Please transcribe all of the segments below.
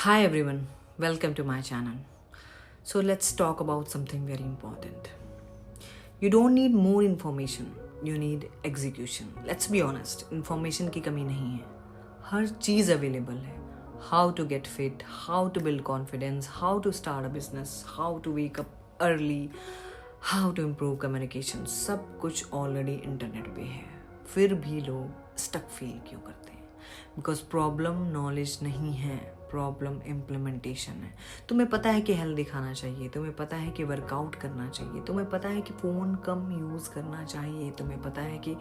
Hi everyone, welcome to my channel. So let's talk about something very important. You don't need more information, you need execution. Let's be honest, information की कमी नहीं है. हर चीज़ available है. How to get fit, how to build confidence, how to start a business, how to wake up early, how to improve communication. सब कुछ already internet पे है. फिर भी लोग stuck feel क्यों करते हैं? बिकॉज प्रॉब्लम नॉलेज नहीं है, प्रॉब्लम इम्प्लीमेंटेशन है. तुम्हें पता है कि हेल्दी खाना चाहिए, तुम्हें पता है कि वर्कआउट करना चाहिए, तुम्हें पता है कि फ़ोन कम यूज़ करना चाहिए, तुम्हें पता है कि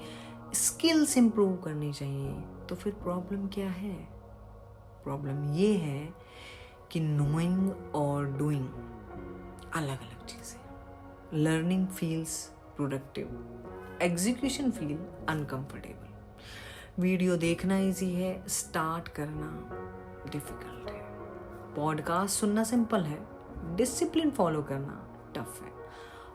स्किल्स इम्प्रूव करनी चाहिए. तो फिर प्रॉब्लम क्या है? प्रॉब्लम ये है कि नोइंग और डूइंग अलग अलग चीज़ें. Learning feels productive, execution feel uncomfortable. Video देखना इजी है, स्टार्ट करना डिफिकल्ट है. पॉडकास्ट सुनना सिंपल है, डिसिप्लिन फॉलो करना टफ है.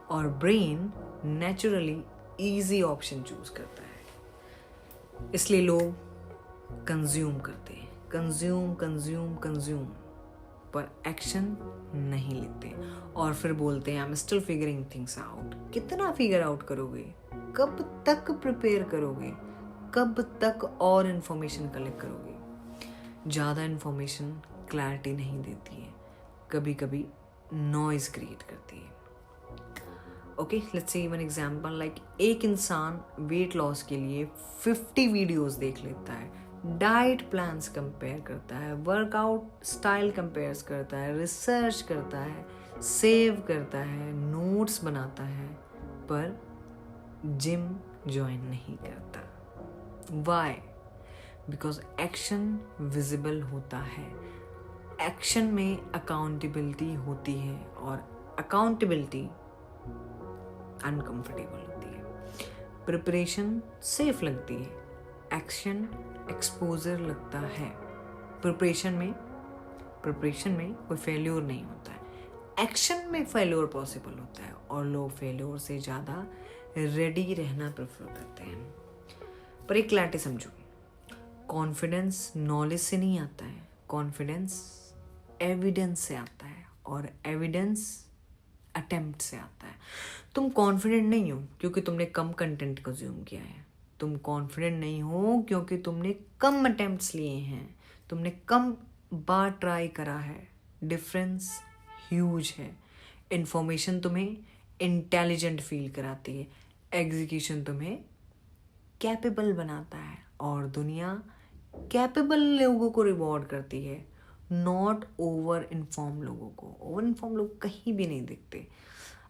और brain naturally easy option choose करता है. इसलिए लोग कंज्यूम करते हैं, कंज्यूम कंज्यूम कंज्यूम, पर एक्शन नहीं लेते और फिर बोलते हैं I am still figuring things out. कितना फिगर आउट करोगे? कब तक प्रिपेयर करोगे? कब तक और इन्फॉर्मेशन कलेक्ट करोगे? ज़्यादा इन्फॉर्मेशन क्लैरिटी नहीं देती है, कभी कभी नॉइज क्रिएट करती है. Okay, let's see one example. Like एक इंसान वेट लॉस के लिए 50 वीडियोस देख लेता है, डाइट प्लान्स कंपेयर करता है, वर्कआउट स्टाइल कंपेयर्स करता है, रिसर्च करता है, सेव करता है, नोट्स बनाता है, पर जिम ज्वाइन नहीं करता. Why? बिकॉज एक्शन विजिबल होता है. एक्शन में अकाउंटेबिलिटी होती है और अकाउंटेबिलिटी अनकंफर्टेबल होती है. प्रिपरेशन सेफ लगती है, एक्शन एक्सपोजर लगता है. प्रिपरेशन में कोई फेल्योर नहीं होता है, एक्शन में फेल्योर पॉसिबल होता है और लोग फेल्योर से ज़्यादा रेडी रहना प्रेफर करते हैं. पर एक क्लैरिटी समझो, कॉन्फिडेंस नॉलेज से नहीं आता है, कॉन्फिडेंस एविडेंस से आता है और एविडेंस अटेम्प्ट से आता है. तुम कॉन्फिडेंट नहीं हो क्योंकि तुमने कम कंटेंट कंज्यूम किया है. तुम कॉन्फिडेंट नहीं हो क्योंकि तुमने कम अटेम्प्ट्स लिए हैं, तुमने कम बार ट्राई करा है. डिफरेंस ह्यूज है. इंफॉर्मेशन तुम्हें इंटेलिजेंट फील कराती है, एग्जीक्यूशन तुम्हें कैपेबल बनाता है और दुनिया कैपेबल लोगों को रिवॉर्ड करती है, नॉट ओवर इन्फॉर्म लोगों को. ओवर इन्फॉर्म लोग कहीं भी नहीं दिखते.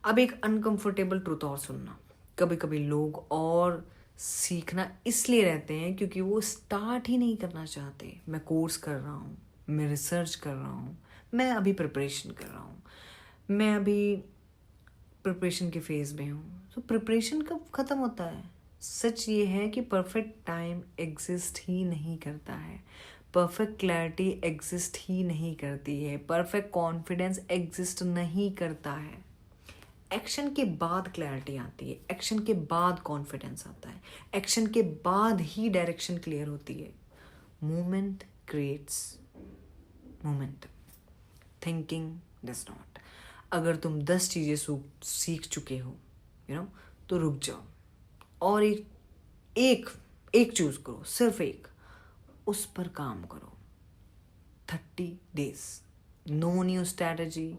अब एक अनकंफर्टेबल ट्रूथ और सुनना. कभी कभी लोग और सीखना इसलिए रहते हैं क्योंकि वो स्टार्ट ही नहीं करना चाहते. मैं कोर्स कर रहा हूँ, मैं रिसर्च कर रहा हूँ, मैं अभी प्रिपरेशन कर रहा हूँ, मैं अभी प्रिपरेशन के फेज में हूँ. तो प्रिपरेशन कब ख़त्म होता है? सच ये है कि परफेक्ट टाइम एग्जिस्ट ही नहीं करता है, परफेक्ट क्लैरिटी एग्जिस्ट ही नहीं करती है, परफेक्ट कॉन्फिडेंस एग्जिस्ट नहीं करता है. एक्शन के बाद क्लैरिटी आती है, एक्शन के बाद कॉन्फिडेंस आता है, एक्शन के बाद ही डायरेक्शन क्लियर होती है. Movement creates moment, thinking does not. अगर तुम 10 चीज़ें सीख चुके हो तो रुक जाओ और एक चूज करो, सिर्फ एक, उस पर काम करो. 30 days, no new strategy,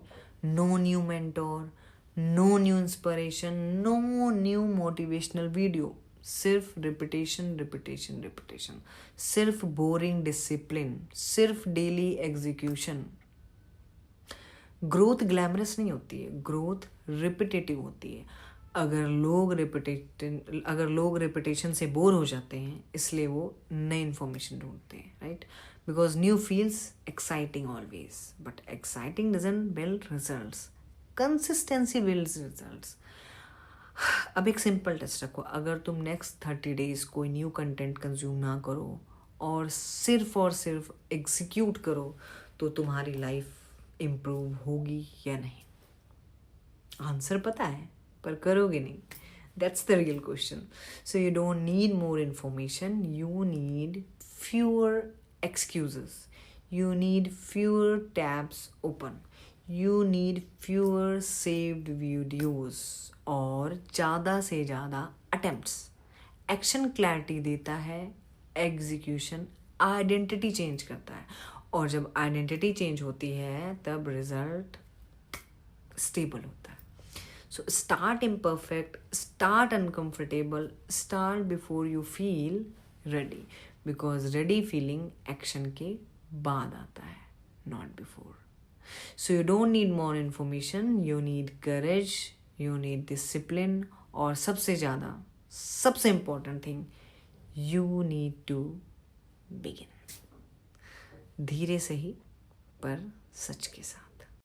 no new mentor, no new inspiration, no new motivational video. सिर्फ रिपीटेशन रिपीटेशन रिपीटेशन, सिर्फ बोरिंग डिसिप्लिन, सिर्फ डेली एग्जीक्यूशन. ग्रोथ ग्लैमरस नहीं होती है, ग्रोथ रिपीटेटिव होती है. अगर लोग रिपीटेशन से बोर हो जाते हैं इसलिए वो नई इन्फॉर्मेशन ढूंढते हैं, right? Because new feels exciting always, but exciting doesn't build results, consistency builds results. अब एक सिंपल टेस्ट रखो. अगर तुम नेक्स्ट 30 days कोई न्यू कंटेंट कंज्यूम ना करो और सिर्फ एग्जीक्यूट करो तो तुम्हारी लाइफ इम्प्रूव होगी या नहीं? आंसर पता है पर करोगे नहीं. That's the real question. So you don't need more information, you need fewer excuses. You need fewer tabs open. You need fewer saved videos और ज़्यादा से ज़्यादा attempts. एक्शन क्लैरिटी देता है, एग्जीक्यूशन आइडेंटिटी चेंज करता है, और जब आइडेंटिटी चेंज होती है तब रिजल्ट स्टेबल होता है. So start imperfect, start uncomfortable, start before you feel ready, because ready feeling action के बाद आता है, not before. So you don't need more information, you need courage, you need discipline, और सबसे ज़्यादा सबसे important thing, you need to begin. धीरे से ही पर सच के साथ.